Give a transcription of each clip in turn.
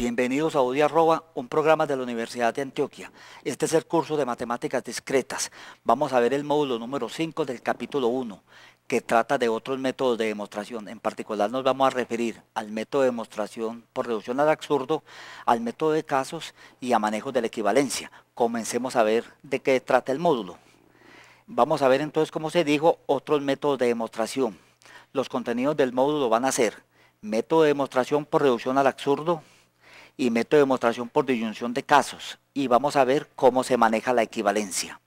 Bienvenidos a UDI Arroba, un programa de la Universidad de Antioquia. Este es el curso de Matemáticas Discretas. Vamos a ver el módulo número 5 del capítulo 1, que trata de otros métodos de demostración. En particular nos vamos a referir al método de demostración por reducción al absurdo, al método de casos y a manejo de la equivalencia. Comencemos a ver de qué trata el módulo. Vamos a ver entonces, como se dijo, otros métodos de demostración. Los contenidos del módulo van a ser método de demostración por reducción al absurdo y método de demostración por disyunción de casos, y vamos a ver cómo se maneja la equivalencia.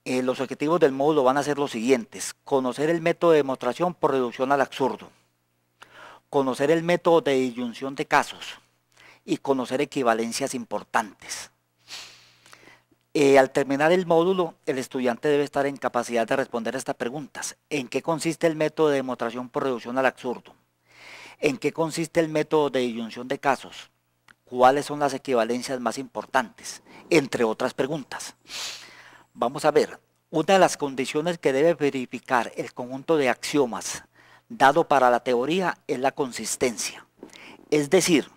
Los objetivos del módulo van a ser los siguientes: conocer el método de demostración por reducción al absurdo, conocer el método de disyunción de casos y conocer equivalencias importantes. Al terminar el módulo, el estudiante debe estar en capacidad de responder estas preguntas: ¿en qué consiste el método de demostración por reducción al absurdo? ¿En qué consiste el método de disyunción de casos? ¿Cuáles son las equivalencias más importantes? Entre otras preguntas. Vamos a ver, una de las condiciones que debe verificar el conjunto de axiomas dado para la teoría es la consistencia. Es decir,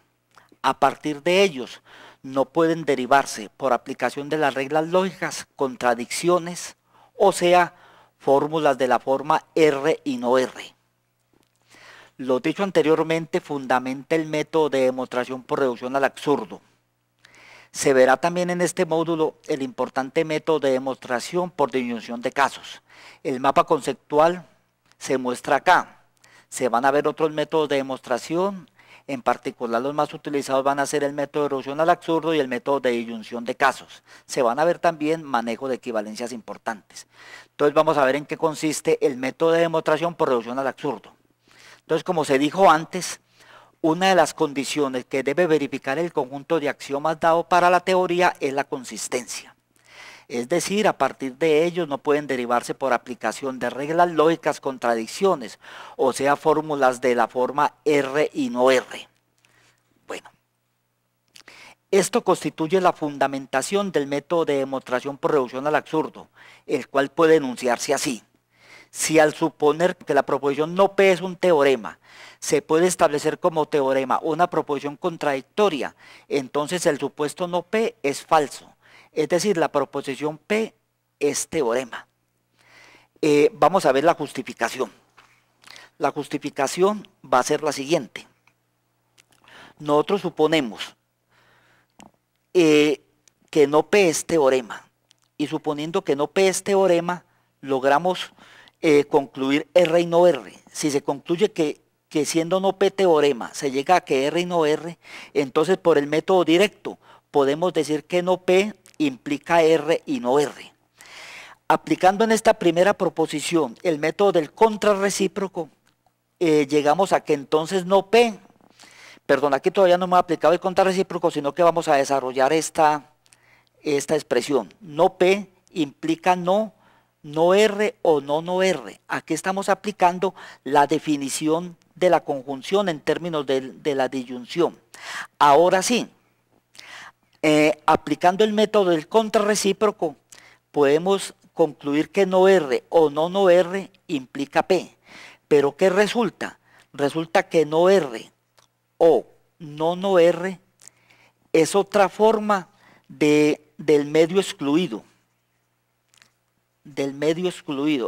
a partir de ellos no pueden derivarse por aplicación de las reglas lógicas contradicciones, o sea, fórmulas de la forma R y no R. Lo dicho anteriormente fundamenta el método de demostración por reducción al absurdo. Se verá también en este módulo el importante método de demostración por disyunción de casos. El mapa conceptual se muestra acá. Se van a ver otros métodos de demostración, en particular los más utilizados van a ser el método de reducción al absurdo y el método de disyunción de casos. Se van a ver también manejo de equivalencias importantes. Entonces vamos a ver en qué consiste el método de demostración por reducción al absurdo. Entonces, como se dijo antes, una de las condiciones que debe verificar el conjunto de axiomas dado para la teoría es la consistencia. Es decir, a partir de ellos no pueden derivarse por aplicación de reglas lógicas contradicciones, o sea, fórmulas de la forma R y no R. Bueno, esto constituye la fundamentación del método de demostración por reducción al absurdo, el cual puede enunciarse así: si al suponer que la proposición no P es un teorema, se puede establecer como teorema una proposición contradictoria, entonces el supuesto no P es falso, es decir, la proposición P es teorema. Vamos a ver la justificación. La justificación va a ser la siguiente. Nosotros suponemos que no P es teorema, y suponiendo que no P es teorema, logramos concluir R y no R. Si se concluye que siendo no P teorema se llega a que R y no R, entonces por el método directo podemos decir que no P implica R y no R. Aplicando en esta primera proposición el método del contrarrecíproco, llegamos a que entonces no P, perdón, aquí todavía no hemos aplicado el contrarrecíproco, sino que vamos a desarrollar esta expresión: no P implica no R o no R. Aquí estamos aplicando la definición de la conjunción en términos de la disyunción. Ahora sí, aplicando el método del contrarrecíproco, podemos concluir que no R o no R implica P. Pero ¿qué resulta? Resulta que no R o no R es otra forma del medio excluido.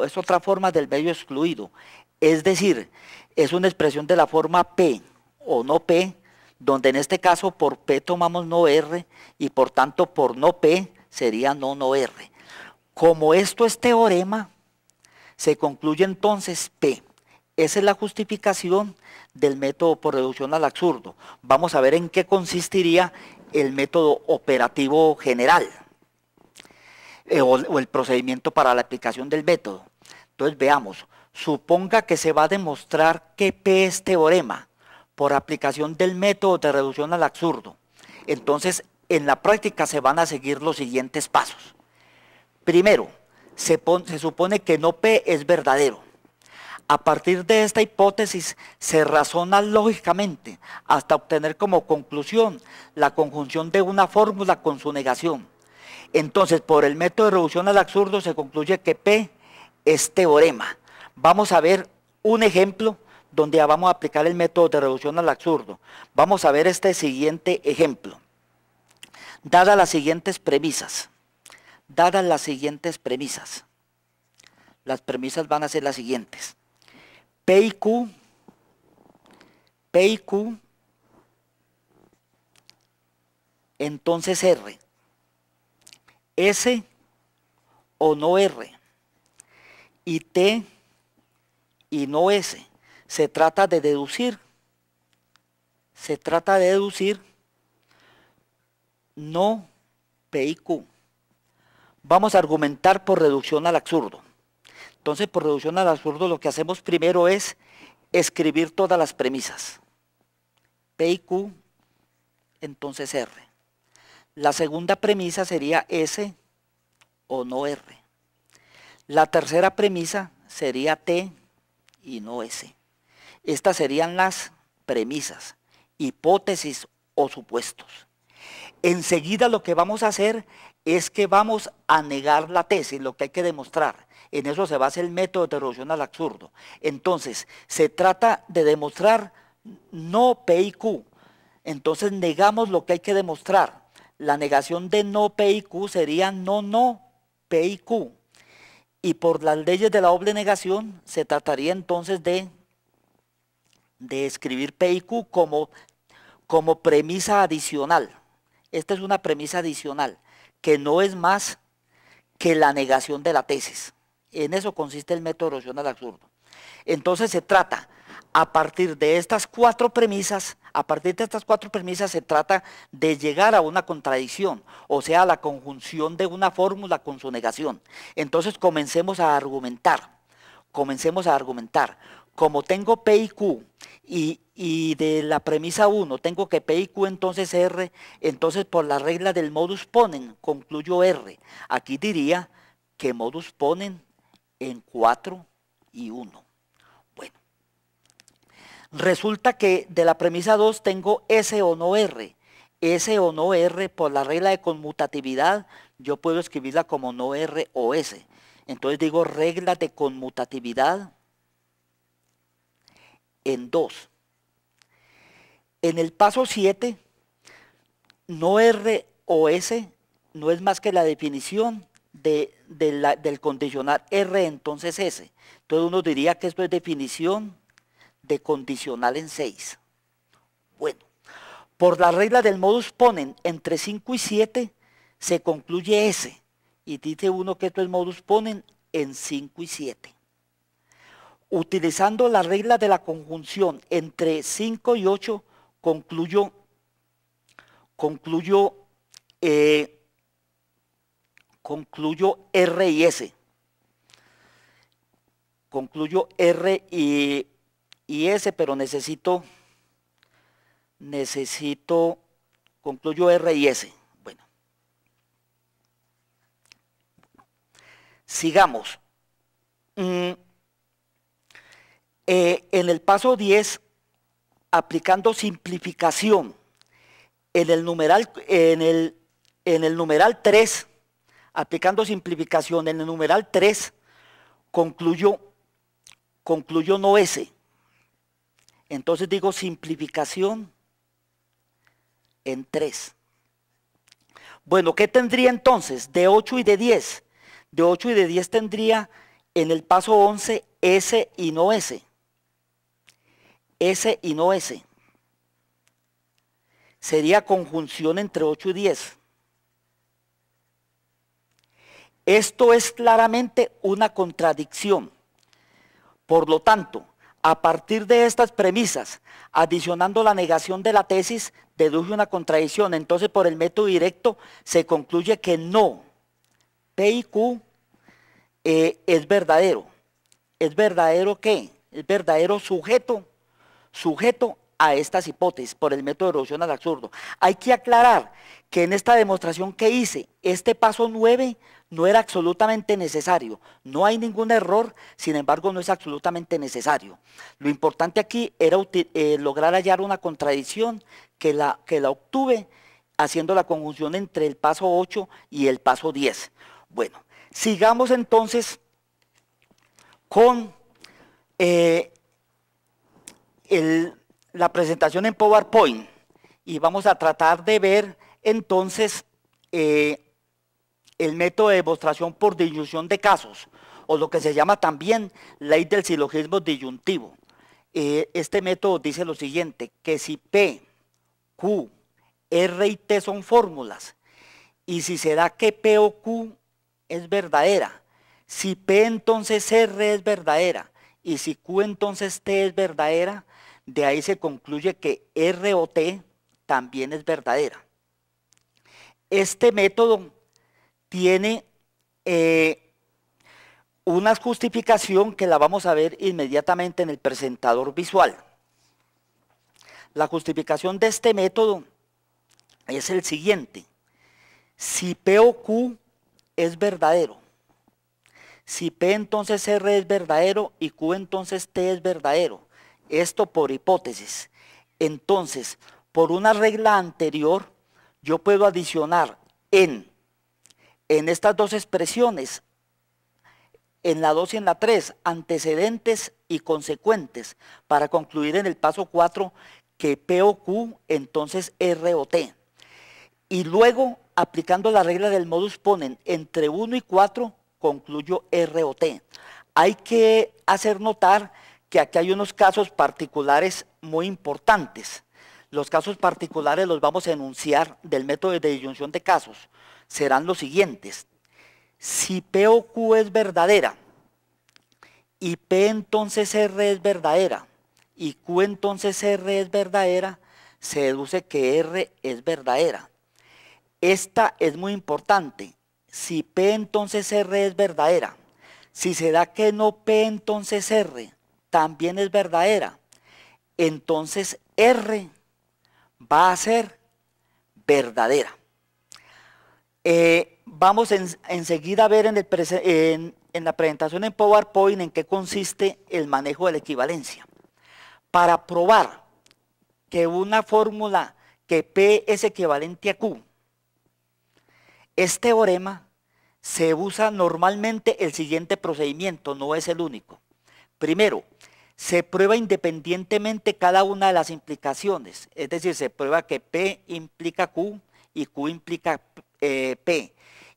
Es otra forma del medio excluido, es decir, es una expresión de la forma P o no P, donde en este caso por P tomamos no R y por tanto por no P sería no R. Como esto es teorema, se concluye entonces P. Esa es la justificación del método por reducción al absurdo. Vamos a ver en qué consistiría el método operativo general. O el procedimiento para la aplicación del método. Entonces veamos, suponga que se va a demostrar que P es teorema por aplicación del método de reducción al absurdo. Entonces en la práctica se van a seguir los siguientes pasos. Primero, se supone que no P es verdadero. A partir de esta hipótesis se razona lógicamente hasta obtener como conclusión la conjunción de una fórmula con su negación. Entonces, por el método de reducción al absurdo se concluye que P es teorema. Vamos a ver un ejemplo donde vamos a aplicar el método de reducción al absurdo. Vamos a ver este siguiente ejemplo. Dadas las siguientes premisas, las premisas van a ser las siguientes. P y Q, entonces R. S o no R. Y T y no S. Se trata de deducir no P y Q. Vamos a argumentar por reducción al absurdo. Entonces, por reducción al absurdo, lo que hacemos primero es escribir todas las premisas. P y Q, entonces R. La segunda premisa sería S o no R. La tercera premisa sería T y no S. Estas serían las premisas, hipótesis o supuestos. Enseguida lo que vamos a hacer es que vamos a negar la tesis, lo que hay que demostrar. En eso se basa el método de reducción al absurdo. Entonces, se trata de demostrar no P y Q. Entonces, negamos lo que hay que demostrar. La negación de no P y Q sería no P y Q. Y por las leyes de la doble negación, se trataría entonces de escribir P y Q como premisa adicional. Esta es una premisa adicional, que no es más que la negación de la tesis. En eso consiste el método de reducción al absurdo. Entonces se trata, a partir de estas cuatro premisas, se trata de llegar a una contradicción, o sea, la conjunción de una fórmula con su negación. Entonces comencemos a argumentar. Como tengo P y Q y de la premisa 1 tengo que P y Q entonces R, entonces por la regla del modus ponens concluyo R. Aquí diría que modus ponens en 4 y 1. Bueno, resulta que de la premisa 2 tengo S o no R. S o no R, por la regla de conmutatividad, yo puedo escribirla como no R o S. Entonces digo regla de conmutatividad en 2. En el paso 7, no R o S no es más que la definición del condicional R entonces S. Entonces uno diría que esto es definición de condicional en 6. Bueno, por la regla del modus ponens entre 5 y 7 se concluye S. Y dice uno que esto es modus ponens en 5 y 7. Utilizando la regla de la conjunción entre 5 y 8, concluyo R y S. Concluyo R y S, pero concluyo R y S. Bueno. Sigamos. En el paso 10, aplicando simplificación en el numeral 3, aplicando simplificación en el numeral 3, concluyo no S. Entonces digo simplificación en 3. Bueno, ¿qué tendría entonces? De 8 y de 10. De 8 y de 10 tendría en el paso 11 S y no S. S y no S. Sería conjunción entre 8 y 10. Esto es claramente una contradicción. Por lo tanto, a partir de estas premisas, adicionando la negación de la tesis, deduce una contradicción. Entonces, por el método directo, se concluye que no P y Q es verdadero. ¿Es verdadero qué? Es verdadero sujeto a estas hipótesis por el método de reducción al absurdo. Hay que aclarar que en esta demostración que hice, este paso 9 no era absolutamente necesario. No hay ningún error, sin embargo no es absolutamente necesario. Lo importante aquí era lograr hallar una contradicción que la obtuve haciendo la conjunción entre el paso 8 y el paso 10. Bueno, sigamos entonces con la presentación en PowerPoint y vamos a tratar de ver entonces el método de demostración por disyunción de casos, o lo que se llama también ley del silogismo disyuntivo. Este método dice lo siguiente, que si P, Q, R y T son fórmulas, y si se da que P o Q es verdadera, si P entonces R es verdadera, y si Q entonces T es verdadera, de ahí se concluye que R o T también es verdadera. Este método tiene una justificación que la vamos a ver inmediatamente en el presentador visual. La justificación de este método es el siguiente. Si P o Q es verdadero, si P entonces R es verdadero y Q entonces T es verdadero, esto por hipótesis, entonces por una regla anterior yo puedo adicionar en estas dos expresiones, en la 2 y en la 3, antecedentes y consecuentes, para concluir en el paso 4 que P o Q, entonces R o T. Y luego, aplicando la regla del modus ponens, entre 1 y 4, concluyo R o T. Hay que hacer notar que aquí hay unos casos particulares muy importantes. Los casos particulares los vamos a enunciar del método de disyunción de casos. Serán los siguientes. Si P o Q es verdadera y P entonces R es verdadera y Q entonces R es verdadera, se deduce que R es verdadera. Esta es muy importante. Si P entonces R es verdadera, si se da que no P entonces R también es verdadera, entonces R va a ser verdadera. Vamos enseguida a ver en la presentación en PowerPoint en qué consiste el manejo de la equivalencia. Para probar que una fórmula que P es equivalente a Q, este teorema se usa normalmente el siguiente procedimiento, no es el único. Primero, se prueba independientemente cada una de las implicaciones, es decir, se prueba que P implica Q y Q implica P,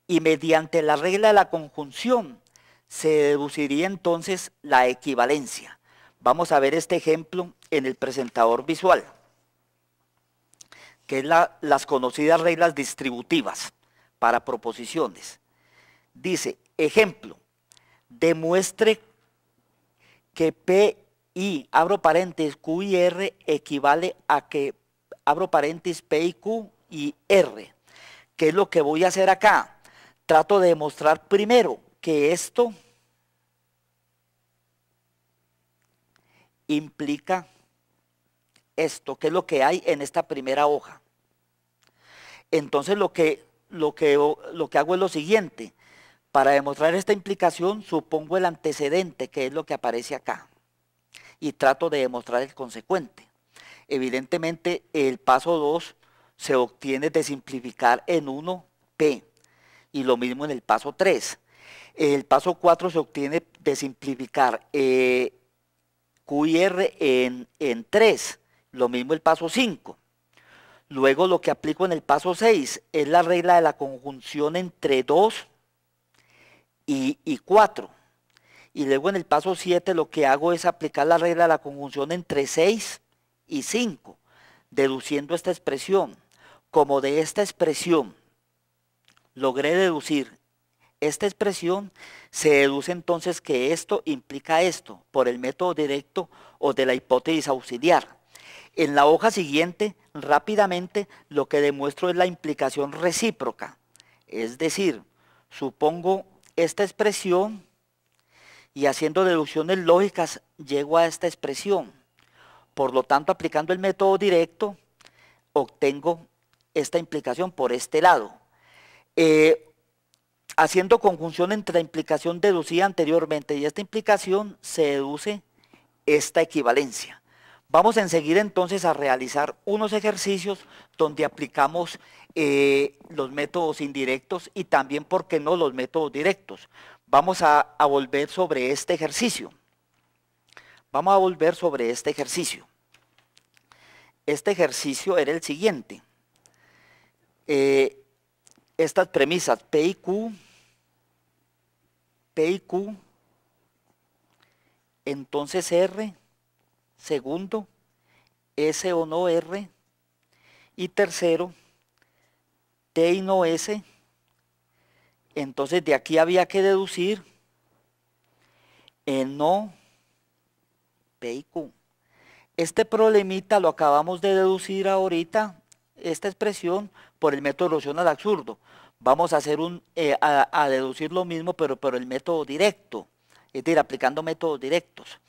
y mediante la regla de la conjunción se deduciría entonces la equivalencia. Vamos a ver este ejemplo en el presentador visual, que es las conocidas reglas distributivas para proposiciones. Dice, ejemplo, demuestre que P y, abro paréntesis, Q y R equivale a que, abro paréntesis, P y Q y R. ¿Qué es lo que voy a hacer acá? Trato de demostrar primero que esto implica esto, que es lo que hay en esta primera hoja. Entonces lo que hago es lo siguiente. Para demostrar esta implicación supongo el antecedente, que es lo que aparece acá, y trato de demostrar el consecuente. Evidentemente el paso 2 se obtiene de simplificar en 1 P, y lo mismo en el paso 3. El paso 4 se obtiene de simplificar Q y R en 3, lo mismo el paso 5. Luego lo que aplico en el paso 6 es la regla de la conjunción entre 2 y 4. Y luego en el paso 7 lo que hago es aplicar la regla de la conjunción entre 6 y 5, deduciendo esta expresión. Como de esta expresión logré deducir esta expresión, se deduce entonces que esto implica esto, por el método directo o de la hipótesis auxiliar. En la hoja siguiente, rápidamente, lo que demuestro es la implicación recíproca. Es decir, supongo esta expresión y haciendo deducciones lógicas llego a esta expresión. Por lo tanto, aplicando el método directo, obtengo esta implicación por este lado. Haciendo conjunción entre la implicación deducida anteriormente y esta implicación, se deduce esta equivalencia. Vamos enseguida entonces a realizar unos ejercicios donde aplicamos los métodos indirectos y también, ¿por qué no?, los métodos directos. Vamos a volver sobre este ejercicio. Vamos a volver sobre este ejercicio. este ejercicio era el siguiente. Estas premisas P y Q, entonces R, segundo, S o no R, y tercero, T y no S. Entonces de aquí había que deducir en no P y Q. Este problemita lo acabamos de deducir ahorita, esta expresión, por el método de reducción al absurdo. Vamos a hacer a deducir lo mismo, pero por el método directo, es decir, aplicando métodos directos.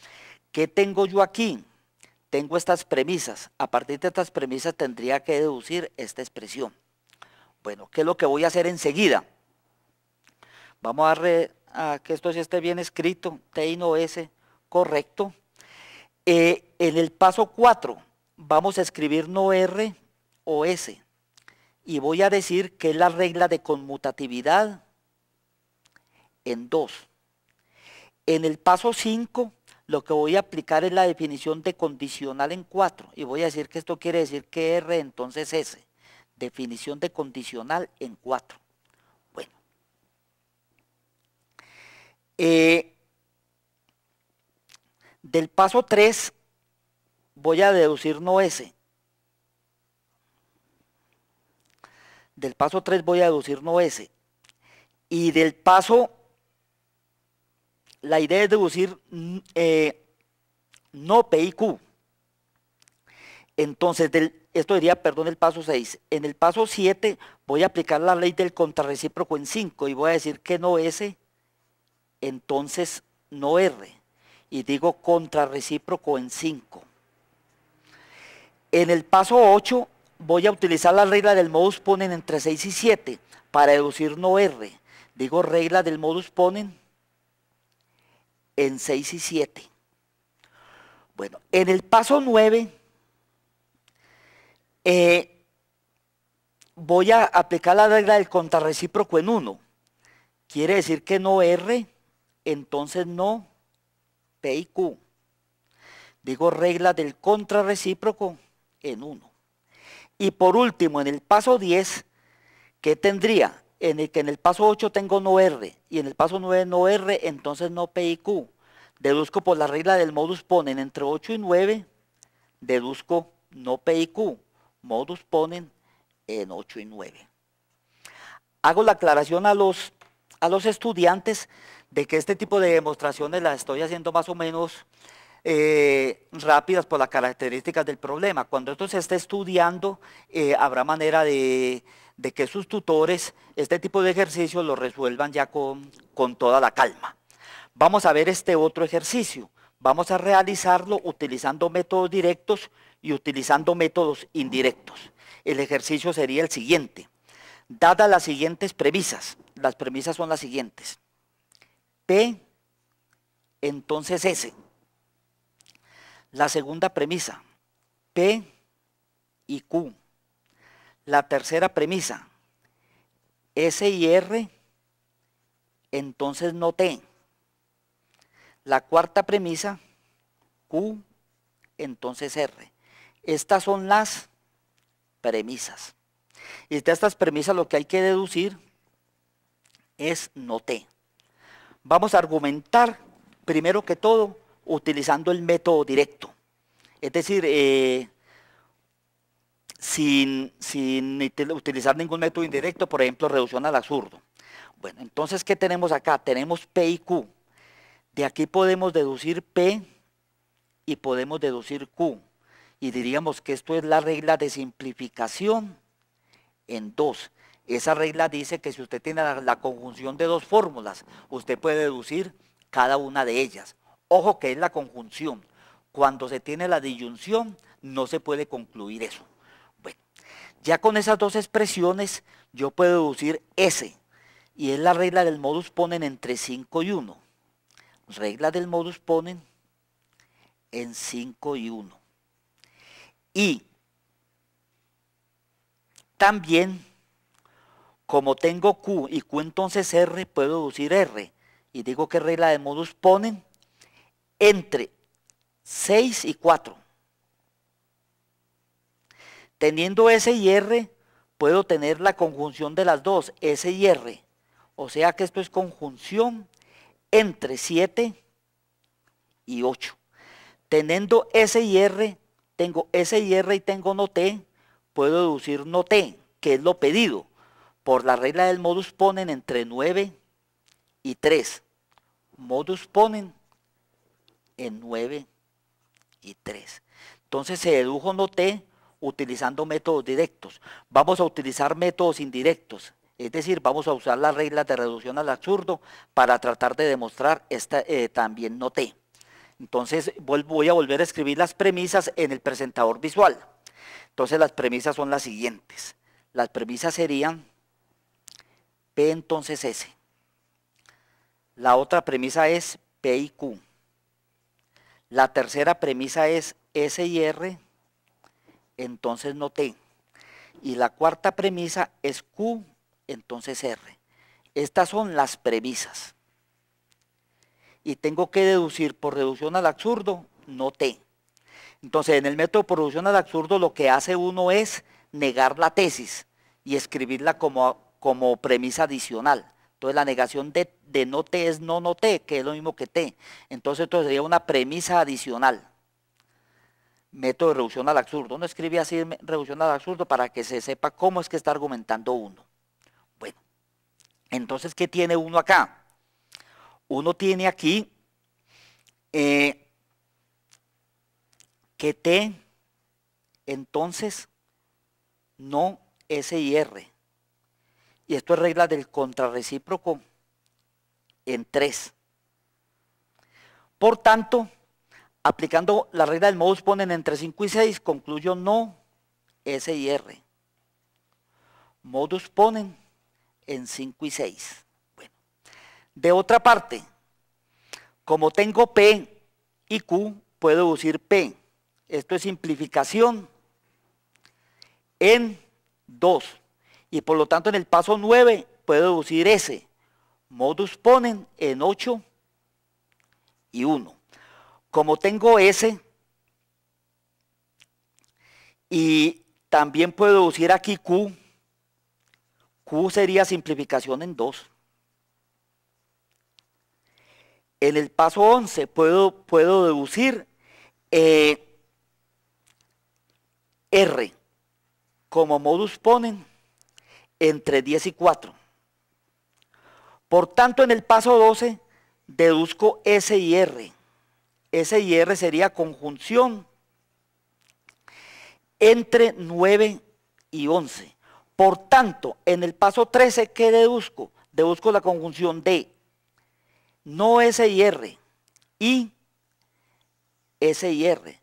¿Qué tengo yo aquí? Tengo estas premisas. A partir de estas premisas tendría que deducir esta expresión. Bueno, ¿qué es lo que voy a hacer enseguida? Vamos a que esto sí esté bien escrito, T y no S, correcto. En el paso 4 vamos a escribir no R o S y voy a decir que es la regla de conmutatividad en 2. En el paso 5 lo que voy a aplicar es la definición de condicional en 4 y voy a decir que esto quiere decir que R entonces S, definición de condicional en 4. Bueno. Del paso 3 voy a deducir no S. Del paso 3 voy a deducir no S. Y del paso, la idea es deducir no P y Q. Entonces, esto diría, perdón, el paso 6. En el paso 7 voy a aplicar la ley del contrarrecíproco en 5 y voy a decir que no S, entonces no R. Y digo contrarrecíproco en 5. En el paso 8 voy a utilizar la regla del modus ponens entre 6 y 7 para deducir no R. Digo regla del modus ponens en 6 y 7. Bueno, en el paso 9 voy a aplicar la regla del contrarrecíproco en 1. Quiere decir que no R, entonces no P y Q. Digo regla del contrarrecíproco en 1. Y por último, en el paso 10, ¿qué tendría? En el paso 8 tengo no R y en el paso 9 no R, entonces no P y Q. Deduzco por la regla del modus ponens entre 8 y 9, deduzco no P y Q. Modus ponens en 8 y 9. Hago la aclaración a los estudiantes de que este tipo de demostraciones las estoy haciendo más o menos rápidas por las características del problema. Cuando esto se esté estudiando, habrá manera de que sus tutores este tipo de ejercicios lo resuelvan ya con toda la calma. Vamos a ver este otro ejercicio. Vamos a realizarlo utilizando métodos directos y utilizando métodos indirectos. El ejercicio sería el siguiente. Dadas las siguientes premisas, las premisas son las siguientes. P, entonces S. La segunda premisa, P y Q. La tercera premisa, S y R, entonces no T. La cuarta premisa, Q, entonces R. Estas son las premisas. Y de estas premisas lo que hay que deducir es no T. Vamos a argumentar, primero que todo, utilizando el método directo. Es decir, sin utilizar ningún método indirecto, por ejemplo, reducción al absurdo. Bueno, entonces, ¿qué tenemos acá? Tenemos P y Q. De aquí podemos deducir P y podemos deducir Q. Y diríamos que esto es la regla de simplificación en 2. Esa regla dice que si usted tiene la conjunción de dos fórmulas, usted puede deducir cada una de ellas. Ojo que es la conjunción. Cuando se tiene la disyunción, no se puede concluir eso. Bueno, ya con esas dos expresiones, yo puedo deducir S. Y es la regla del modus ponens entre 5 y 1. Regla del modus ponens en 5 y 1. Y también, como tengo Q y Q entonces R, puedo deducir R. Y digo que regla del modus ponens entre 6 y 4. Teniendo S y R, puedo tener la conjunción de las dos, S y R. O sea que esto es conjunción entre 7 y 8. Teniendo S y R, tengo S y R y tengo no T, puedo deducir no T, que es lo pedido, por la regla del modus ponens entre 9 y 3. Modus ponens en 9 y 3. Entonces se dedujo no T utilizando métodos directos. Vamos a utilizar métodos indirectos, es decir, vamos a usar las reglas de reducción al absurdo para tratar de demostrar también no T. Entonces voy a volver a escribir las premisas en el presentador visual. Entonces las premisas son las siguientes. Las premisas serían P entonces S. La otra premisa es P y Q. La tercera premisa es S y R, entonces no T. Y la cuarta premisa es Q, entonces R. Estas son las premisas. Y tengo que deducir por reducción al absurdo no T. Entonces en el método por reducción al absurdo lo que hace uno es negar la tesis y escribirla como premisa adicional. Entonces la negación de no T es no T, que es lo mismo que T. Entonces esto sería una premisa adicional. Método de reducción al absurdo. Uno escribe así reducción al absurdo para que se sepa cómo es que está argumentando uno. Bueno, entonces, ¿qué tiene uno acá? Uno tiene aquí que T, entonces, no S y R. Y esto es regla del contrarrecíproco en 3. Por tanto, aplicando la regla del modus ponens entre 5 y 6, concluyo no S y R. Modus ponens en 5 y 6. Bueno. De otra parte, como tengo P y Q, puedo deducir P. Esto es simplificación en 2. Y por lo tanto en el paso 9 puedo deducir S. Modus ponens en 8 y 1. Como tengo S y también puedo deducir aquí Q, Q sería simplificación en 2. En el paso 11 puedo deducir R como modus ponens entre 10 y 4. Por tanto, en el paso 12 deduzco S y R. S y R sería conjunción entre 9 y 11. Por tanto, en el paso 13, ¿qué deduzco? Deduzco la conjunción de no S y R y S y R.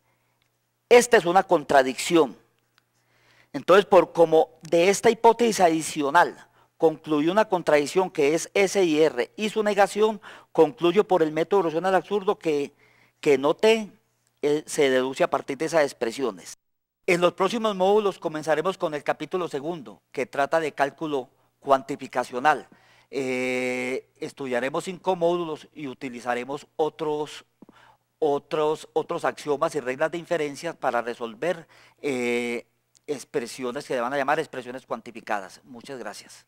Esta es una contradicción. Entonces, como de esta hipótesis adicional concluye una contradicción que es S y R y su negación, concluyo por el método de reducción al absurdo que no T se deduce a partir de esas expresiones. En los próximos módulos comenzaremos con el capítulo 2, que trata de cálculo cuantificacional. Estudiaremos 5 módulos y utilizaremos otros axiomas y reglas de inferencia para resolver expresiones que se van a llamar expresiones cuantificadas. Muchas gracias.